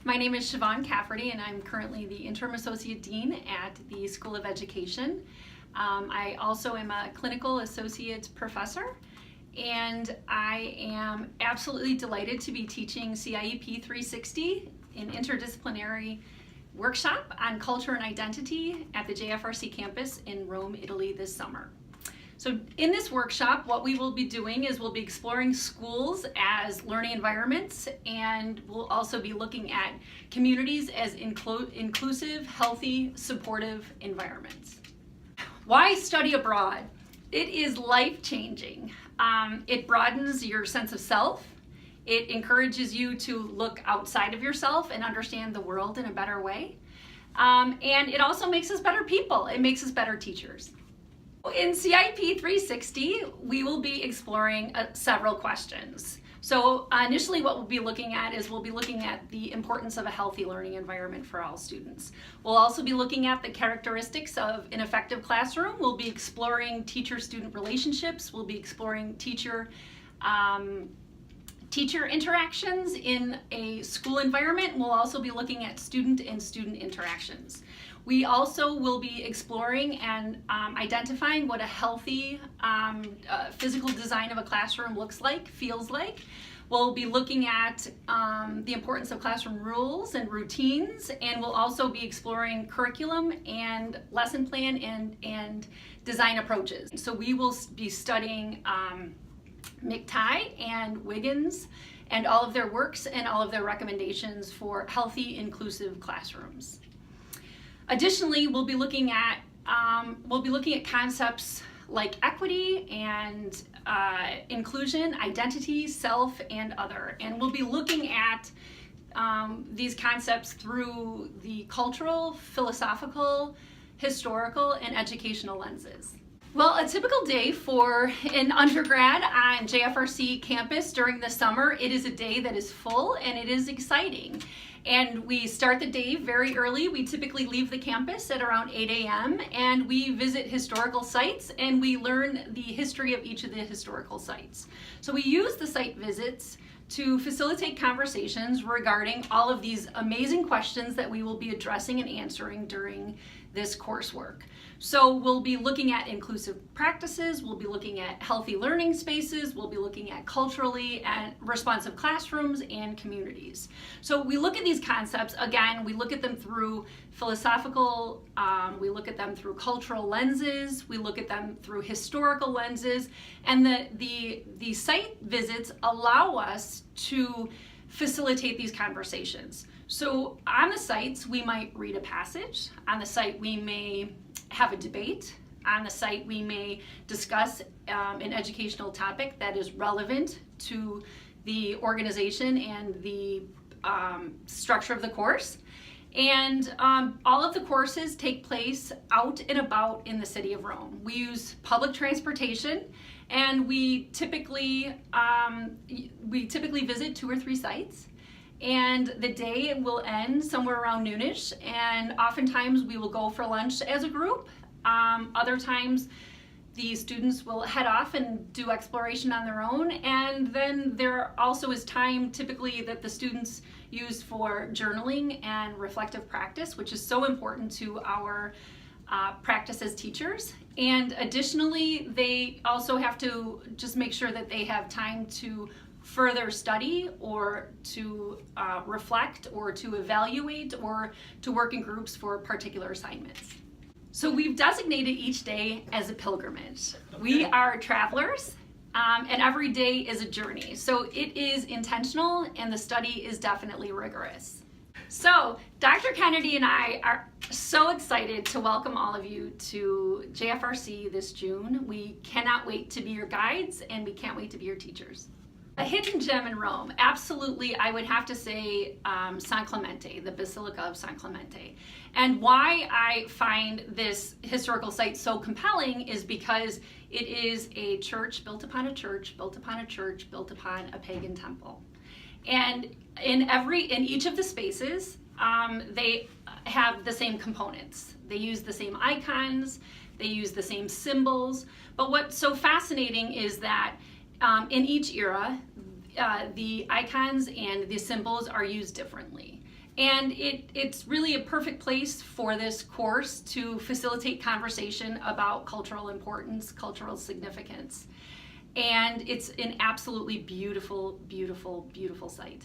My name is Siobhan Cafferty, and I'm currently the Interim Associate Dean at the School of Education. I also am a Clinical Associate Professor, and I am absolutely delighted to be teaching CIEP 360, an interdisciplinary workshop on culture and identity at the JFRC campus in Rome, Italy this summer. So in this workshop, what we will be doing is we'll be exploring schools as learning environments, and we'll also be looking at communities as inclusive, healthy, supportive environments. Why study abroad? It is life-changing. It broadens your sense of self. It encourages you to look outside of yourself and understand the world in a better way. And it also makes us better people. It makes us better teachers. In CIEP 360, we will be exploring several questions. So initially what we'll be looking at is the importance of a healthy learning environment for all students. We'll also be looking at the characteristics of an effective classroom. We'll be exploring teacher-student relationships. We'll be exploring teacher interactions in a school environment. We'll also be looking at student and student interactions. We also will be exploring and identifying what a healthy physical design of a classroom looks like, feels like. We'll be looking at the importance of classroom rules and routines, and we'll also be exploring curriculum and lesson plan and design approaches. So we will be studying McTighe and Wiggins and all of their works and all of their recommendations for healthy, inclusive classrooms. Additionally, we'll be looking at concepts like equity and inclusion, identity, self, and other. And we'll be looking at these concepts through the cultural, philosophical, historical, and educational lenses. Well, a typical day for an undergrad on JFRC campus during the summer, it is a day that is full and it is exciting. And we start the day very early. We typically leave the campus at around 8 a.m. and we visit historical sites and we learn the history of each of the historical sites. So we use the site visits to facilitate conversations regarding all of these amazing questions that we will be addressing and answering during this coursework. So we'll be looking at inclusive practices, we'll be looking at healthy learning spaces, we'll be looking at culturally and responsive classrooms and communities. So we look at these concepts, again, we look at them through philosophical, we look at them through cultural lenses, we look at them through historical lenses, and the site visits allow us to facilitate these conversations. So on the sites, we might read a passage. On the site, we may have a debate. On the site, we may discuss an educational topic that is relevant to the organization and the structure of the course. And all of the courses take place out and about in the city of Rome. We use public transportation, and we typically visit 2 or 3 sites. And the day will end somewhere around noonish, and oftentimes we will go for lunch as a group. Other times the students will head off and do exploration on their own, and then there also is time typically that the students use for journaling and reflective practice, which is so important to our practice as teachers. And additionally, they also have to just make sure that they have time to further study or to reflect or to evaluate or to work in groups for particular assignments. So we've designated each day as a pilgrimage. Okay. We are travelers, and every day is a journey. So it is intentional and the study is definitely rigorous. So Dr. Kennedy and I are so excited to welcome all of you to JFRC this June. We cannot wait to be your guides, and we can't wait to be your teachers. A hidden gem in Rome, absolutely, I would have to say San Clemente, the Basilica of San Clemente. And why I find this historical site so compelling is because it is a church built upon a church, built upon a church, built upon a pagan temple. And in each of the spaces, they have the same components. They use the same icons, they use the same symbols, but what's so fascinating is that in each era, the icons and the symbols are used differently. And it's really a perfect place for this course to facilitate conversation about cultural importance, cultural significance. And it's an absolutely beautiful, beautiful, beautiful site.